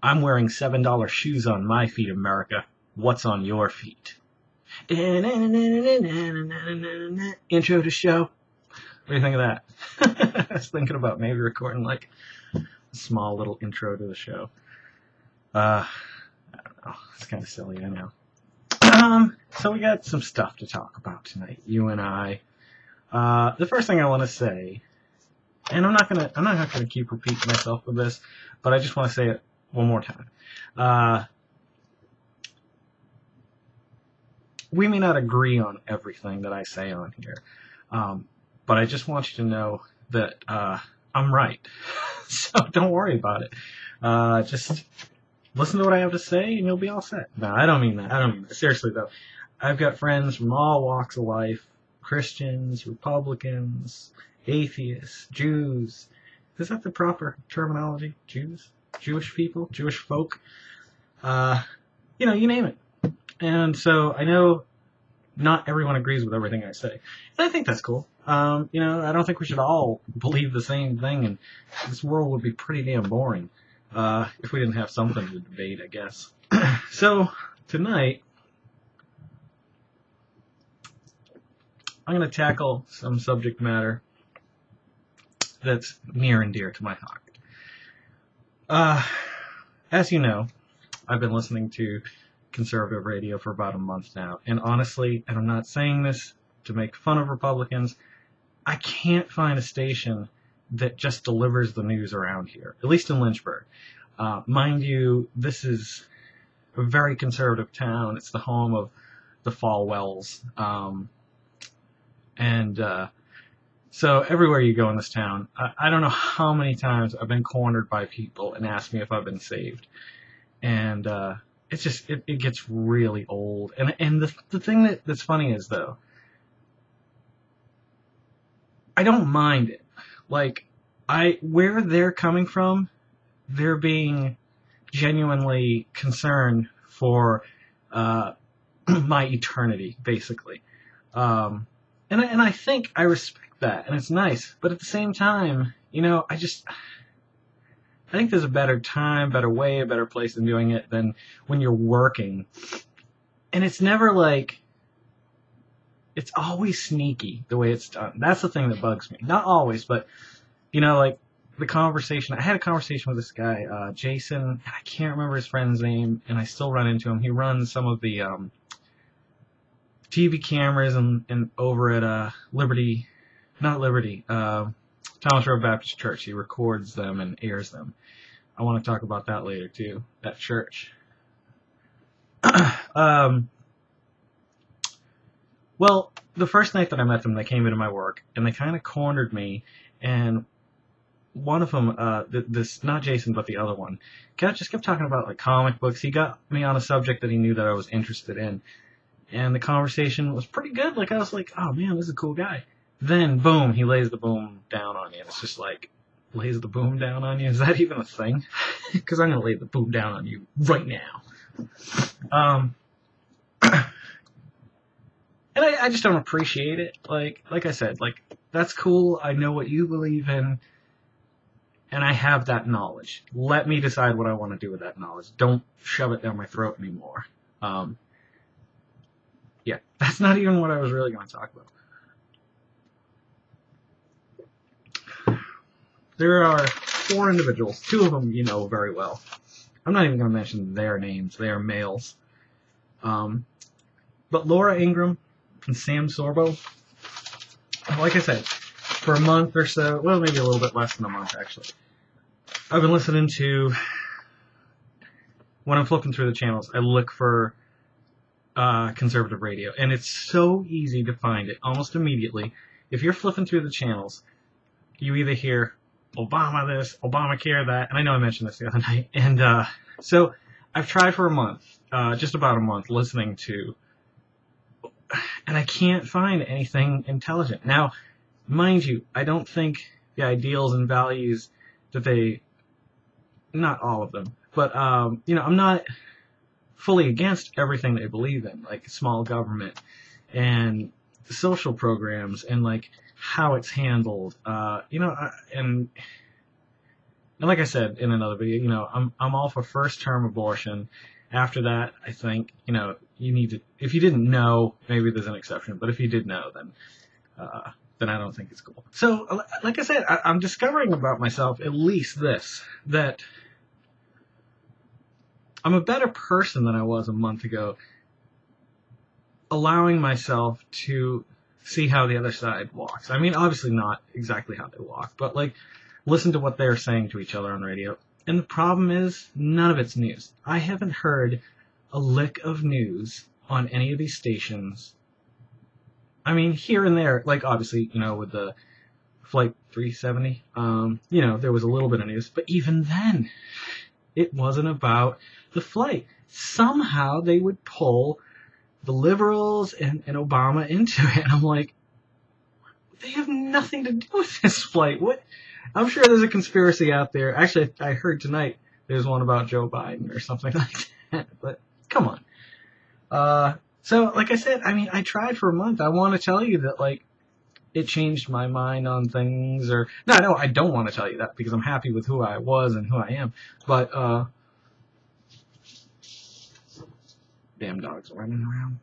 I'm wearing $7 shoes on my feet, America. What's on your feet? Intro to show. What do you think of that? I was thinking about maybe recording like a small little intro to the show. I don't know. It's kind of silly, I know. So we got some stuff to talk about tonight, you and I. The first thing I want to say, and I'm not gonna keep repeating myself with this, but I just want to say it one more time. We may not agree on everything that I say on here, but I just want you to know that I'm right. So don't worry about it. Just listen to what I have to say, and you'll be all set. No, I don't mean that. Seriously, though. I've got friends from all walks of life. Christians, Republicans, atheists, Jews. Is that the proper terminology? Jews? Jewish people? Jewish folk? You name it. And so I know not everyone agrees with everything I say. And I think that's cool. I don't think we should all believe the same thing, and this world would be pretty damn boring if we didn't have something to debate, I guess. So, tonight, I'm going to tackle some subject matter that's near and dear to my heart. As you know, I've been listening to conservative radio for about a month now, and honestly, and I'm not saying this to make fun of Republicans, I can't find a station that just delivers the news around here, at least in Lynchburg. Mind you, this is a very conservative town. It's the home of the Falwells. So everywhere you go in this town, I don't know how many times I've been cornered by people and asked me if I've been saved. And it's just, it gets really old. And the thing that's funny is, though, I don't mind it. Like, where they're coming from, they're being genuinely concerned for my eternity, basically. And I think I respect that, and it's nice. But at the same time, I think there's a better time, better way, a better place than doing it than when you're working. And it's never like, it's always sneaky the way it's done. That's the thing that bugs me. Not always, but, like the conversation. I had a conversation with this guy, Jason, and I can't remember his friend's name, and I still run into him. He runs some of the TV cameras and over at Thomas Road Baptist Church. He records them and airs them. I want to talk about that later too, that church. Well, the first night that I met them, they came into my work and they kind of cornered me, and one of them, this, not Jason, but the other one, just kept talking about like comic books. He got me on a subject that he knew that I was interested in. And the conversation was pretty good. Like, I was like, oh man, this is a cool guy. Then, boom, he lays the boom down on you. And it's just like, lays the boom down on you? Is that even a thing? Because I'm going to lay the boom down on you right now. And I just don't appreciate it. Like I said, like, that's cool. I know what you believe in. And I have that knowledge. Let me decide what I want to do with that knowledge. Don't shove it down my throat anymore. Yeah, that's not even what I was really going to talk about. There are 4 individuals, 2 of them you know very well. I'm not even going to mention their names. They are males. But Laura Ingraham and Sam Sorbo, like I said, for a month or so, well, maybe a little bit less than a month, actually, I've been listening to, when I'm flipping through the channels, I look for conservative radio, and it's so easy to find it almost immediately. If you're flipping through the channels, you either hear Obama this, Obamacare that, and I know I mentioned this the other night, and so I've tried for a month, just about a month, listening to, and I can't find anything intelligent. Now, mind you, I don't think the ideals and values that they, not all of them, but I'm not fully against everything they believe in, like small government and social programs and like how it's handled, and And like I said in another video, I'm all for first-term abortion. After that, I think, you need to, if you didn't know, maybe there's an exception, but if you did know, then I don't think it's cool. So, like I said, I'm discovering about myself at least this, that I'm a better person than I was a month ago, allowing myself to see how the other side walks. I mean, obviously not exactly how they walk, but like, listen to what they're saying to each other on radio. And the problem is, none of it's news. I haven't heard a lick of news on any of these stations. I mean, here and there, like obviously, with the Flight 370, there was a little bit of news, but even then, it wasn't about the flight. Somehow they would pull the liberals and Obama into it. And I'm like, they have nothing to do with this flight. What? I'm sure there's a conspiracy out there. Actually, I heard tonight there's one about Joe Biden or something like that. But come on. So, like I said, I mean, I tried for a month. I want to tell you that, like, it changed my mind on things. No, I don't want to tell you that because I'm happy with who I was and who I am. But, damn dogs running around.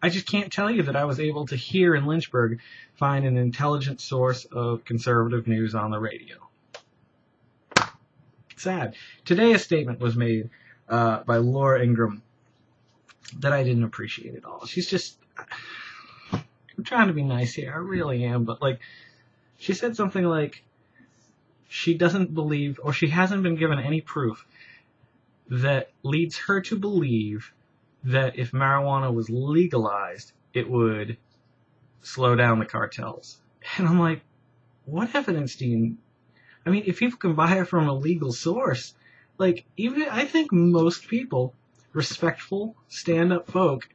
I just can't tell you that I was able to hear in Lynchburg find an intelligent source of conservative news on the radio. Sad. Today a statement was made by Laura Ingraham that I didn't appreciate at all. She's just... I'm trying to be nice here. I really am. But, like, she said something like she doesn't believe, or she hasn't been given any proof that leads her to believe that if marijuana was legalized, it would slow down the cartels. And I'm like, what evidence do you... I mean, if people can buy it from a legal source, like, even I think most people, respectful, stand-up folk,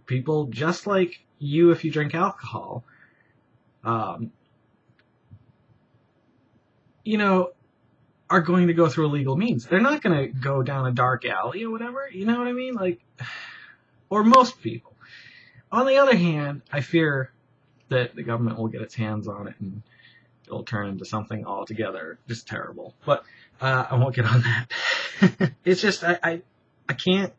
people just like you if you drink alcohol, are going to go through illegal means. They're not going to go down a dark alley or whatever, you know what I mean? Like, or most people. On the other hand, I fear that the government will get its hands on it and it'll turn into something altogether just terrible. But I won't get on that. It's just I can't.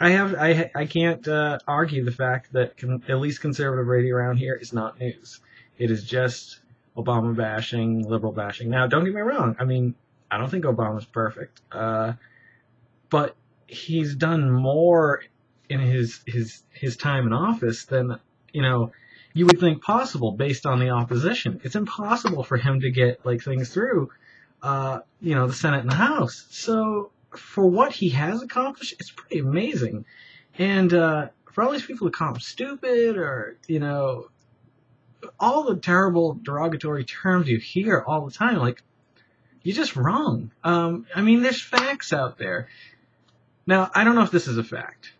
I can't argue the fact that at least conservative radio around here is not news. It is just Obama bashing, liberal bashing. Now, don't get me wrong. I mean, I don't think Obama's perfect, but he's done more in his time in office than you would think possible based on the opposition. It's impossible for him to get like things through, the Senate and the House. So for what he has accomplished, it's pretty amazing. And for all these people who call him stupid or all the terrible derogatory terms you hear all the time, like, you're just wrong. I mean, there's facts out there. Now, I don't know if this is a fact,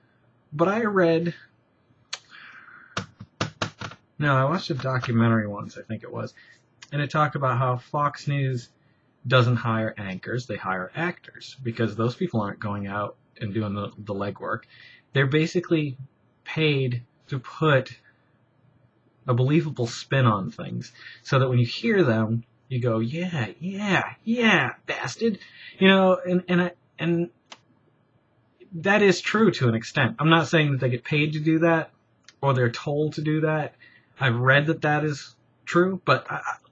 but I watched a documentary once, I think it was, and it talked about how Fox News doesn't hire anchors, they hire actors, because those people aren't going out and doing the legwork. They're basically paid to put a believable spin on things, so that when you hear them, you go, yeah, bastard, and that is true to an extent. I'm not saying that they get paid to do that, or they're told to do that. I've read that is true, but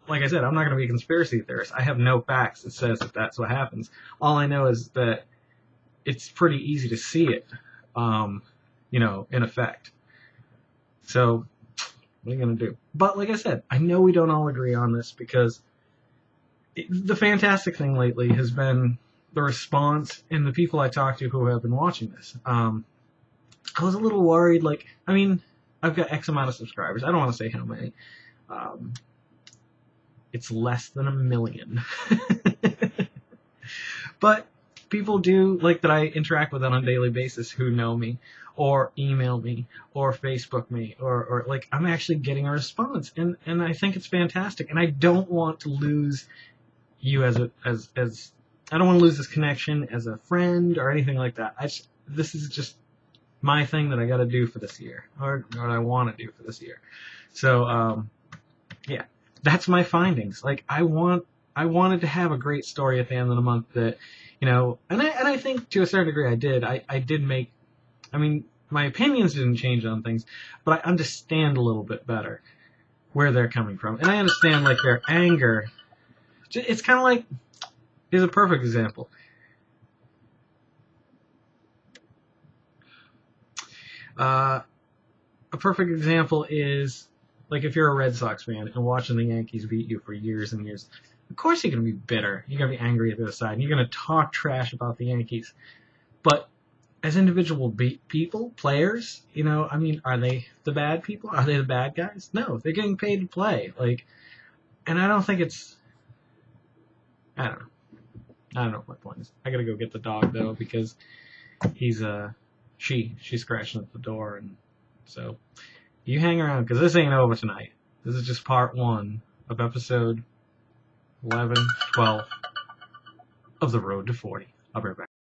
like I said, I'm not going to be a conspiracy theorist. I have no facts that says that that's what happens. All I know is that it's pretty easy to see it, in effect. So, what are you going to do? But like I said, I know we don't all agree on this, because the fantastic thing lately has been the response and the people I talk to who have been watching this. I was a little worried, I've got X amount of subscribers. I don't want to say how many. It's less than 1 million. But people do like that I interact with on a daily basis who know me, or email me, or Facebook me, or like I'm actually getting a response, and I think it's fantastic. And I don't want to lose you as I don't want to lose this connection as a friend or anything like that. This is just my thing that I got to do for this year, or what I want to do for this year. So yeah. that's my findings. Like, I wanted to have a great story at the end of the month that, and I think to a certain degree I did. I did make, my opinions didn't change on things, but I understand a little bit better where they're coming from. And I understand, like, their anger. It's kind of like, here's a perfect example. A perfect example is, like, if you're a Red Sox fan and watching the Yankees beat you for years and years, of course you're going to be bitter. You're going to be angry at the other side. And you're going to talk trash about the Yankees. But as individual people, players, are they the bad people? Are they the bad guys? No, they're getting paid to play. Like, and I don't think it's, I don't know what my point is. I got to go get the dog, though, because she's scratching at the door, and so you hang around, because this ain't over tonight. This is just part 1 of episode 11, 12 of The Road to 40. I'll be right back.